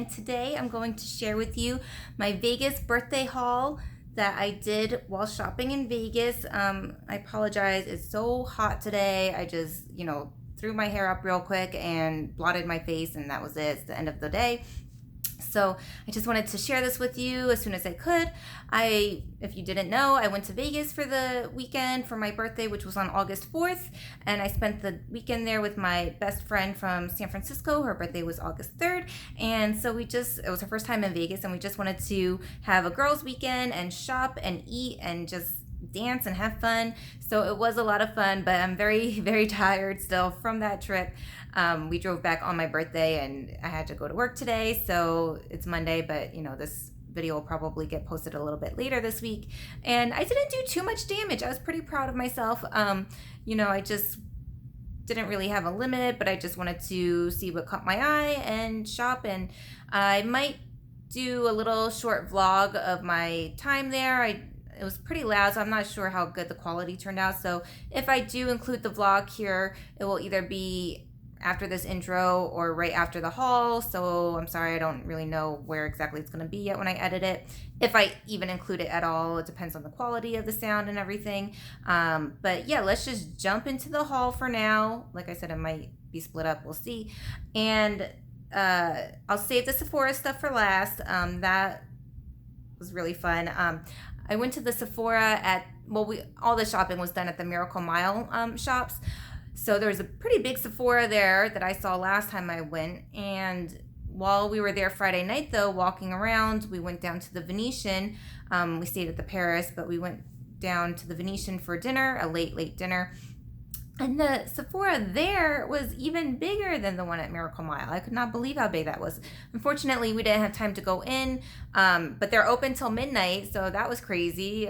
and today I'm going to share with you my Vegas birthday haul that I did while shopping in Vegas. I apologize, it's so hot today. I just, threw my hair up real quick and blotted my face, and that was it. It's the end of the day. So I just wanted to share this with you as soon as I could. If you didn't know, I went to Vegas for the weekend for my birthday, which was on August 4th. And I spent the weekend there with my best friend from San Francisco. Her birthday was August 3rd. And so it was her first time in Vegas, and we just wanted to have a girls' weekend and shop and eat and just dance and have fun. So it was a lot of fun, but I'm very, very tired still from that trip. We drove back on my birthday and I had to go to work today, so it's Monday, but this video will probably get posted a little bit later this week. And I didn't do too much damage. I was pretty proud of myself. I just didn't really have a limit, but I just wanted to see what caught my eye and shop. And I might do a little short vlog of my time there. It was pretty loud, so I'm not sure how good the quality turned out. So if I do include the vlog here, it will either be after this intro or right after the haul. So I'm sorry, I don't really know where exactly it's going to be yet when I edit it. If I even include it at all, it depends on the quality of the sound and everything. But yeah, let's just jump into the haul for now. Like I said, it might be split up. We'll see. And I'll save the Sephora stuff for last. That was really fun. I went to the Sephora all the shopping was done at the Miracle Mile shops. So there was a pretty big Sephora there that I saw last time I went. And while we were there Friday night, though, walking around, we went down to the Venetian. We stayed at the Paris, but we went down to the Venetian for dinner, a late dinner. And the Sephora there was even bigger than the one at Miracle Mile. I could not believe how big that was. Unfortunately, we didn't have time to go in, but they're open till midnight, so that was crazy.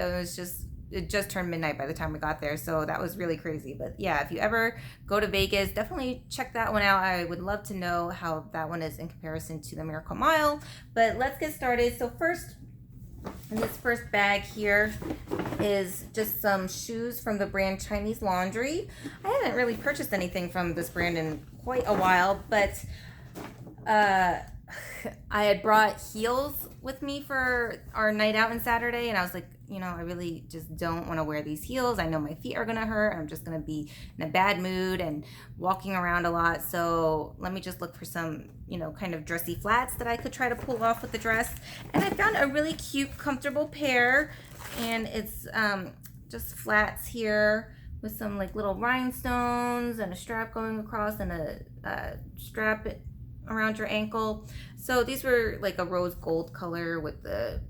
It just turned midnight by the time we got there, so that was really crazy. But yeah, if you ever go to Vegas, definitely check that one out. I would love to know how that one is in comparison to the Miracle Mile. But let's get started. So first, in this first bag here is just some shoes from the brand Chinese Laundry. I haven't really purchased anything from this brand in quite a while, but I had brought heels with me for our night out on Saturday, and I was like, I really just don't want to wear these heels. I know my feet are going to hurt. I'm just going to be in a bad mood and walking around a lot. So let me just look for some, kind of dressy flats that I could try to pull off with the dress. And I found a really cute, comfortable pair. And it's just flats here with some like little rhinestones and a strap going across and a strap around your ankle. So these were like a rose gold color with the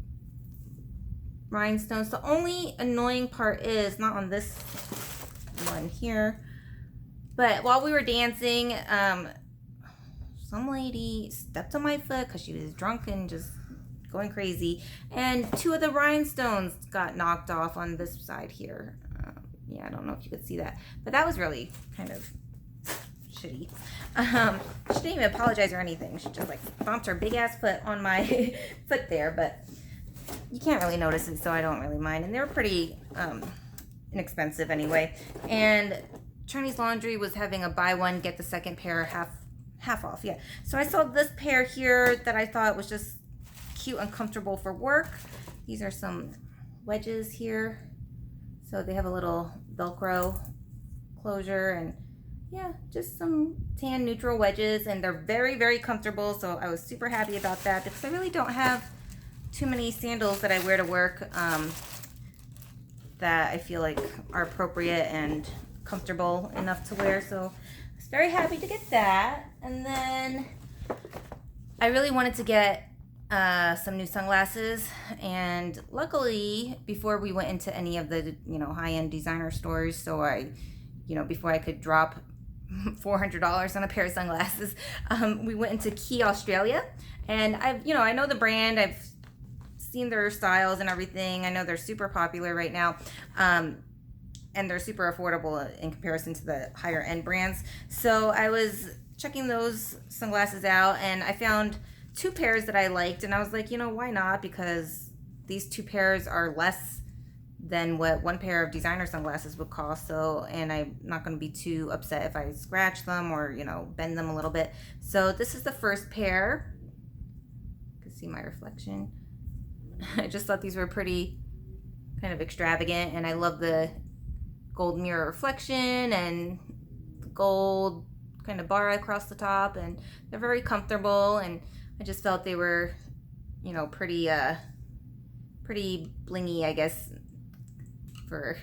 rhinestones. The only annoying part is not on this one here, but while we were dancing, some lady stepped on my foot because she was drunk and just going crazy, and two of the rhinestones got knocked off on this side here. Yeah, I don't know if you could see that, but that was really kind of shitty. She didn't even apologize or anything. She just like bumped her big ass foot on my foot there, but you can't really notice it, so I don't really mind. And they were pretty inexpensive anyway. And Chinese Laundry was having a buy one get the second pair half off. Yeah. So I saw this pair here that I thought was just cute and comfortable for work. These are some wedges here. So they have a little Velcro closure, and yeah, just some tan neutral wedges, and they're very, very comfortable. So I was super happy about that because I really don't have too many sandals that I wear to work that I feel like are appropriate and comfortable enough to wear. So I was very happy to get that. And then I really wanted to get some new sunglasses, and luckily before we went into any of the high-end designer stores, so before I could drop $400 on a pair of sunglasses, we went into Key Australia. And I know the brand. I've seen their styles and everything. I know they're super popular right now, and they're super affordable in comparison to the higher end brands. So I was checking those sunglasses out, and I found two pairs that I liked, and I was like, why not? Because these two pairs are less than what one pair of designer sunglasses would cost. So, and I'm not going to be too upset if I scratch them or bend them a little bit. So this is the first pair. see my reflection. I just thought these were pretty kind of extravagant, and I love the gold mirror reflection and the gold kind of bar across the top, and they're very comfortable, and I just felt they were, you know, pretty blingy, I guess, for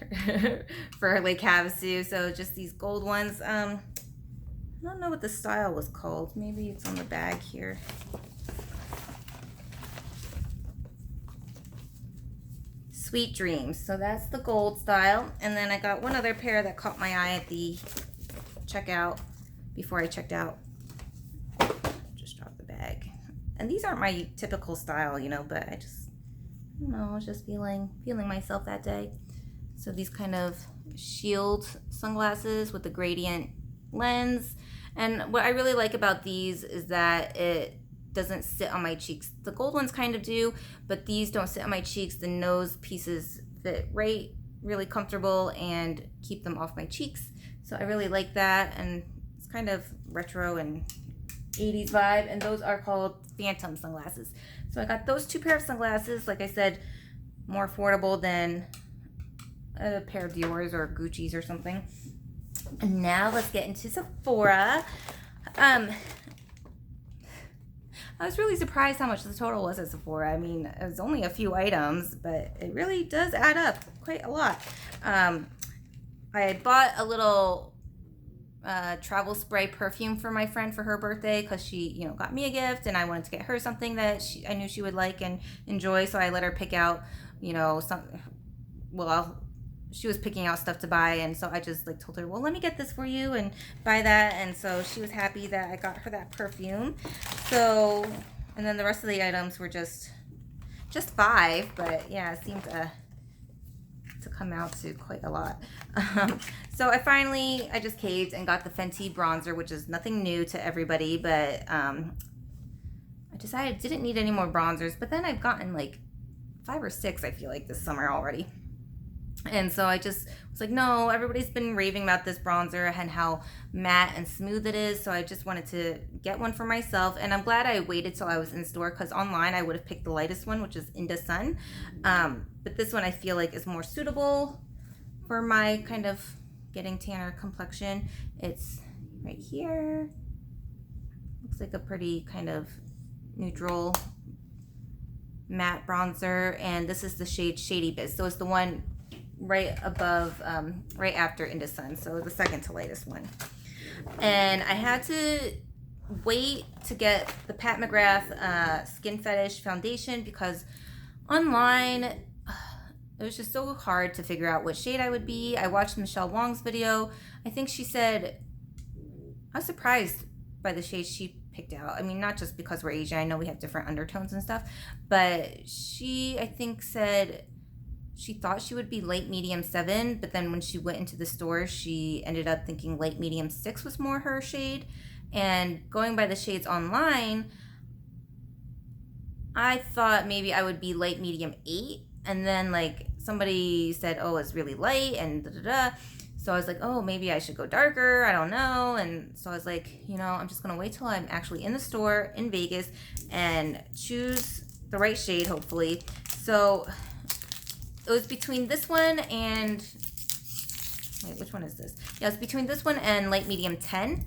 for Lake Havasu. So just these gold ones. I don't know what the style was called. Maybe it's on the bag here. Sweet Dreams. So that's the gold style. And then I got one other pair that caught my eye at the checkout before I checked out. Just dropped the bag. And these aren't my typical style, you know, but I don't know, I was just feeling myself that day. So these kind of shield sunglasses with the gradient lens. And what I really like about these is that it doesn't sit on my cheeks. The gold ones kind of do, but these don't sit on my cheeks. The nose pieces fit right, really comfortable, and keep them off my cheeks. So I really like that, and it's kind of retro and 80s vibe, and those are called Phantom sunglasses. So I got those two pair of sunglasses, like I said, more affordable than a pair of Dior's or Gucci's or something. And now let's get into Sephora. I was really surprised how much the total was at Sephora. I mean, it was only a few items, but it really does add up quite a lot. I had bought a little travel spray perfume for my friend for her birthday because she, you know, got me a gift, and I wanted to get her something that I knew she would like and enjoy. So I let her pick out, you know, she was picking out stuff to buy, and so I just like told her, well, let me get this for you and buy that. And so she was happy that I got her that perfume. So, and then the rest of the items were just 5, but yeah, it seemed to come out to quite a lot. So I just caved and got the Fenty bronzer, which is nothing new to everybody, but I decided I didn't need any more bronzers. But then I've gotten like 5 or 6, I feel like, this summer already. And so I just was like, no, everybody's been raving about this bronzer and how matte and smooth it is. So I just wanted to get one for myself. And I'm glad I waited till I was in store, because online I would have picked the lightest one, which is Inda Sun. But this one I feel like is more suitable for my kind of getting tanner complexion. It's right here. Looks like a pretty kind of neutral matte bronzer. And this is the shade Shady Biz. So it's the one right above, right after Inda Sun, so the second to lightest one. And I had to wait to get the Pat McGrath Skin Fetish Foundation, because online it was just so hard to figure out what shade I would be. I watched Michelle Wong's video. I think she said, I was surprised by the shade she picked out. I mean, not just because we're Asian, I know we have different undertones and stuff, but she, I think, said she thought she would be light medium 7, but then when she went into the store, she ended up thinking light medium 6 was more her shade. And going by the shades online, I thought maybe I would be light medium 8, and then like somebody said, oh, it's really light and da da da. So I was like, oh, maybe I should go darker, I don't know. And so I was like, you know, I'm just gonna wait till I'm actually in the store in Vegas and choose the right shade, hopefully. So it was between this one and, wait, which one is this? Yeah, it's between this one and light medium 10.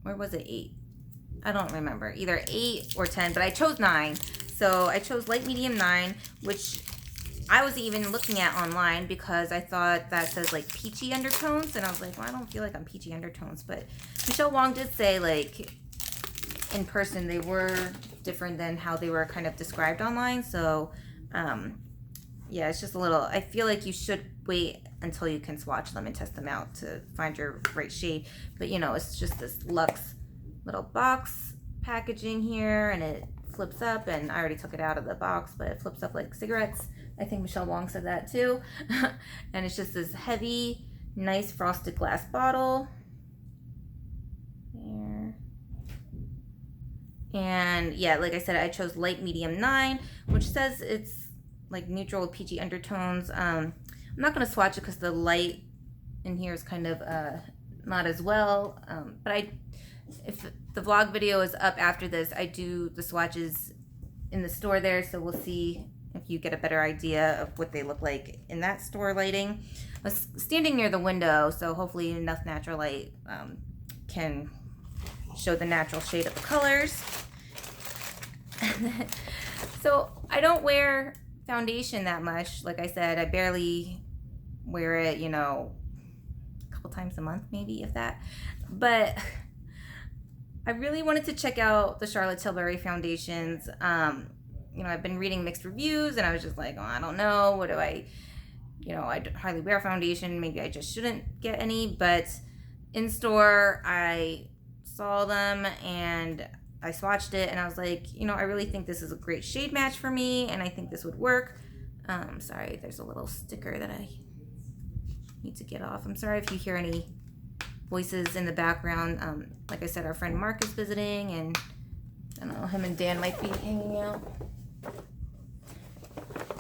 Or was it 8? I don't remember. Either 8 or 10, but I chose 9. So I chose light medium 9, which I was even looking at online because I thought that says like peachy undertones. And I was like, well, I don't feel like I'm peachy undertones. But Michelle Wong did say like in person they were different than how they were kind of described online. So, yeah, it's just a little, I feel like you should wait until you can swatch them and test them out to find your right shade. But, you know, it's just this luxe little box packaging here, and it flips up, and I already took it out of the box, but it flips up like cigarettes. I think Michelle Wong said that too. And it's just this heavy, nice frosted glass bottle. There. And yeah, like I said, I chose light medium 9, which says it's like neutral with peachy undertones. I'm not going to swatch it because the light in here is kind of not as well. But if the vlog video is up after this, I do the swatches in the store there, so we'll see if you get a better idea of what they look like in that store lighting. I was standing near the window, so hopefully enough natural light can show the natural shade of the colors. So I don't wear foundation that much. Like I said, I barely wear it, you know, a couple times a month, maybe, if that. But I really wanted to check out the Charlotte Tilbury foundations. You know, I've been reading mixed reviews, and I was just like, oh, I don't know. What do I, you know, I hardly wear foundation. Maybe I just shouldn't get any. But in store, I saw them and I swatched it, and I was like, you know, I really think this is a great shade match for me, and I think this would work. Sorry, there's a little sticker that I need to get off. I'm sorry if you hear any voices in the background. Like I said, our friend Mark is visiting, and I don't know, him and Dan might be hanging out.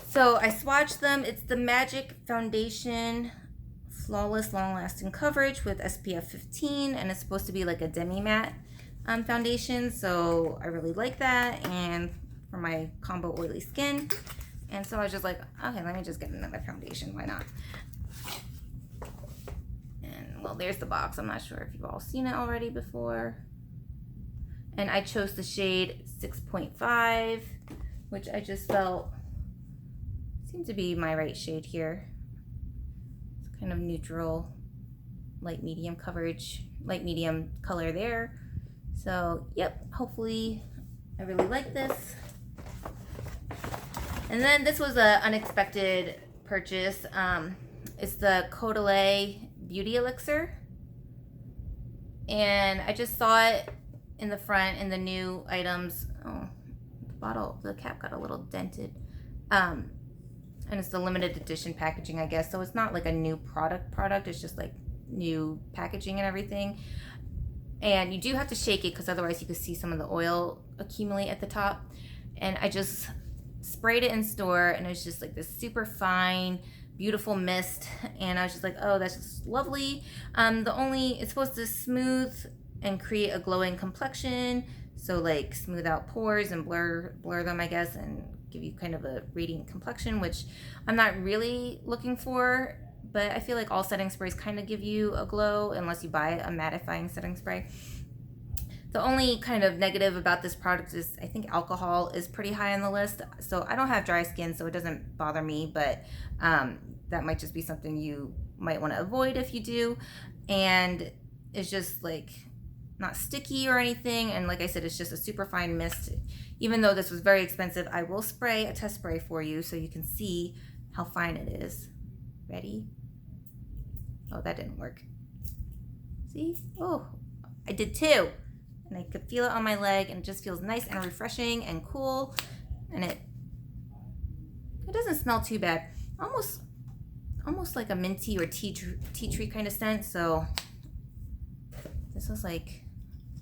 So I swatched them. It's the Magic Foundation Flawless Long Lasting Coverage with SPF 15, and it's supposed to be like a demi matte foundation, so I really like that, and for my combo oily skin. And so I was just like, okay, let me just get another foundation, why not? And well, there's the box. I'm not sure if you've all seen it already before. And I chose the shade 6.5, which I just felt seemed to be my right shade here. It's kind of neutral, light medium coverage, light medium color there. So, yep, hopefully I really like this. And then this was an unexpected purchase. It's the Caudalie Beauty Elixir. And I just saw it in the front in the new items. Oh, the bottle, the cap got a little dented. And it's the limited edition packaging, I guess. So it's not like a new product. It's just like new packaging and everything. And you do have to shake it because otherwise you could see some of the oil accumulate at the top. And I just sprayed it in store, and it was just like this super fine, beautiful mist. And I was just like, oh, that's just lovely. It's supposed to smooth and create a glowing complexion. So like smooth out pores and blur them, I guess, and give you kind of a radiant complexion, which I'm not really looking for. But I feel like all setting sprays kind of give you a glow unless you buy a mattifying setting spray. The only kind of negative about this product is I think alcohol is pretty high on the list. So I don't have dry skin, so it doesn't bother me, but that might just be something you might want to avoid if you do. And it's just like not sticky or anything. And like I said, it's just a super fine mist. Even though this was very expensive, I will spray a test spray for you so you can see how fine it is. Ready? Oh, that didn't work. See? Oh, I did too. And I could feel it on my leg, and it just feels nice and refreshing and cool. And it doesn't smell too bad. Almost like a minty or tea tree kind of scent. So this was like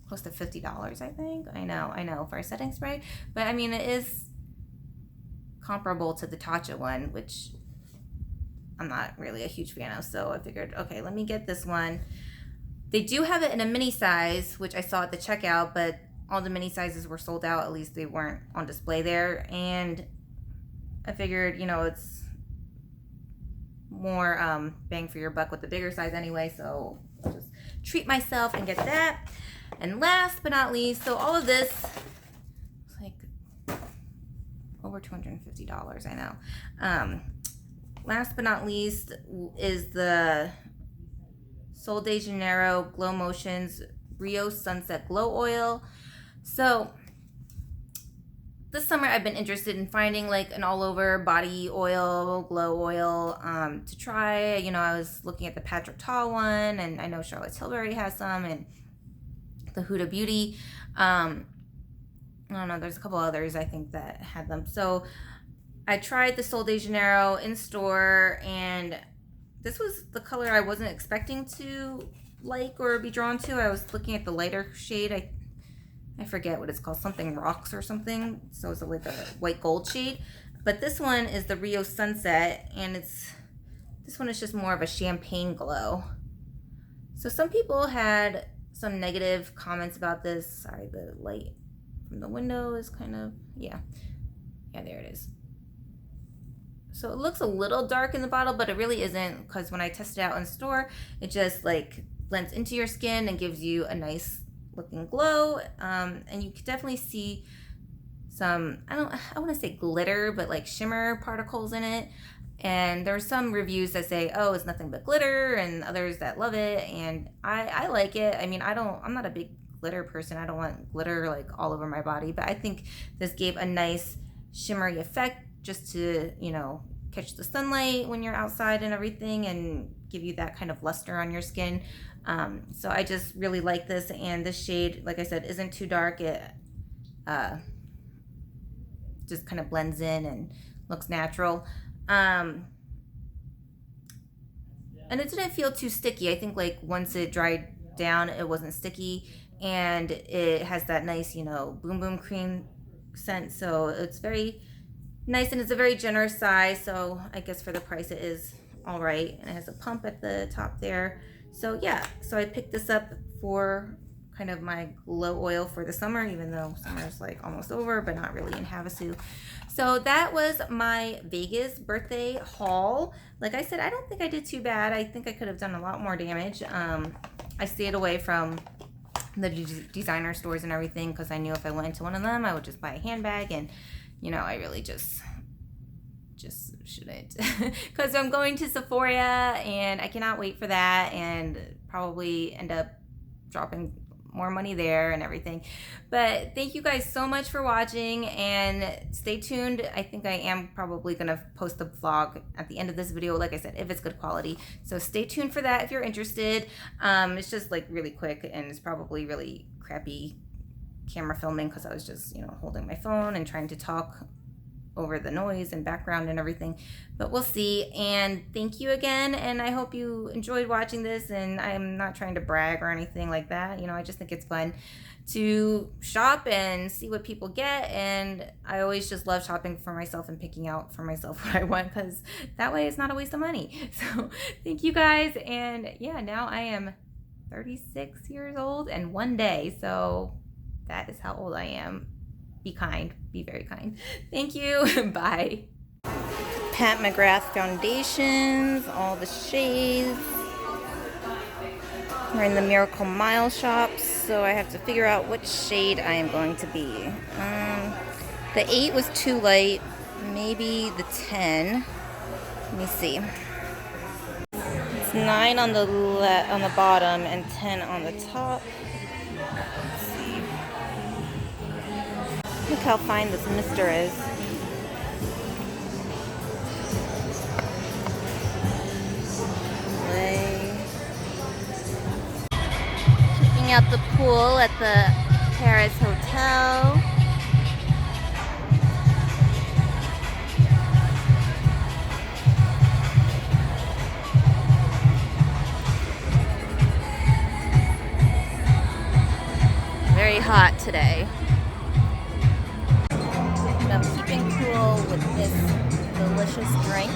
close to $50, I think. I know for a setting spray. But I mean, it is comparable to the Tatcha one, which I'm not really a huge fan of. So I figured, okay, let me get this one. They do have it in a mini size, which I saw at the checkout, but all the mini sizes were sold out. At least they weren't on display there. And I figured, it's more bang for your buck with the bigger size anyway. So I'll just treat myself and get that. And last but not least, so all of this is like over $250, I know. Last but not least is the Sol de Janeiro Glow Motions Rio Sunset Glow Oil. So this summer I've been interested in finding like an all over body oil, glow oil to try. I was looking at the Patrick Ta one, and I know Charlotte Tilbury has some, and the Huda Beauty. I don't know, there's a couple others I think that had them. So I tried the Sol de Janeiro in store, and this was the color I wasn't expecting to like or be drawn to. I was looking at the lighter shade. I forget what it's called, something rocks or something. So it's like a white gold shade. But this one is the Rio Sunset, and this one is just more of a champagne glow. So some people had some negative comments about this. Sorry, the light from the window is kind of, yeah. Yeah, there it is. So it looks a little dark in the bottle, but it really isn't, because when I tested it out in store, it just like blends into your skin and gives you a nice looking glow. And you can definitely see some, I want to say glitter, but like shimmer particles in it. And there's some reviews that say, oh, it's nothing but glitter, and others that love it. And I like it. I mean, I'm not a big glitter person. I don't want glitter like all over my body, but I think this gave a nice shimmery effect just to, you know, catch the sunlight when you're outside and everything, and give you that kind of luster on your skin. So I just really like this, and this shade, like I said, isn't too dark. It just kind of blends in and looks natural. And it didn't feel too sticky. I think like once it dried down, it wasn't sticky, and it has that nice, you know, boom boom cream scent. So it's very nice, and it's a very generous size. So I guess for the price, it is all right. And it has a pump at the top there. So yeah, so I picked this up for kind of my glow oil for the summer, even though summer's like almost over, but not really in Havasu. So that was my Vegas birthday haul. Like I said, I don't think I did too bad. I think I could have done a lot more damage. I stayed away from the designer stores and everything, because I knew if I went into one of them, I would just buy a handbag, and you know, I really just shouldn't, because I'm going to Sephora and I cannot wait for that, and probably end up dropping more money there and everything. But thank you guys so much for watching, and stay tuned. I think I am probably gonna post the vlog at the end of this video, like I said, if it's good quality. So stay tuned for that if you're interested. It's just like really quick, and it's probably really crappy camera filming, because I was just, you know, holding my phone and trying to talk over the noise and background and everything, but we'll see. And thank you again, and I hope you enjoyed watching this. And I'm not trying to brag or anything like that, you know, I just think it's fun to shop and see what people get, and I always just love shopping for myself and picking out for myself what I want, because that way it's not a waste of money. So thank you guys, and yeah, now I am 36 years old and 1 day, so that is how old I am. Be kind. Be very kind. Thank you. Bye. Pat McGrath Foundations. All the shades. We're in the Miracle Mile shops, so I have to figure out which shade I am going to be. The 8 was too light. Maybe the 10. Let me see. It's 9 on the bottom and 10 on the top. Look how fine this mister is. Checking out the pool at the Paris Hotel. Very hot today. I'm keeping cool with this delicious drink.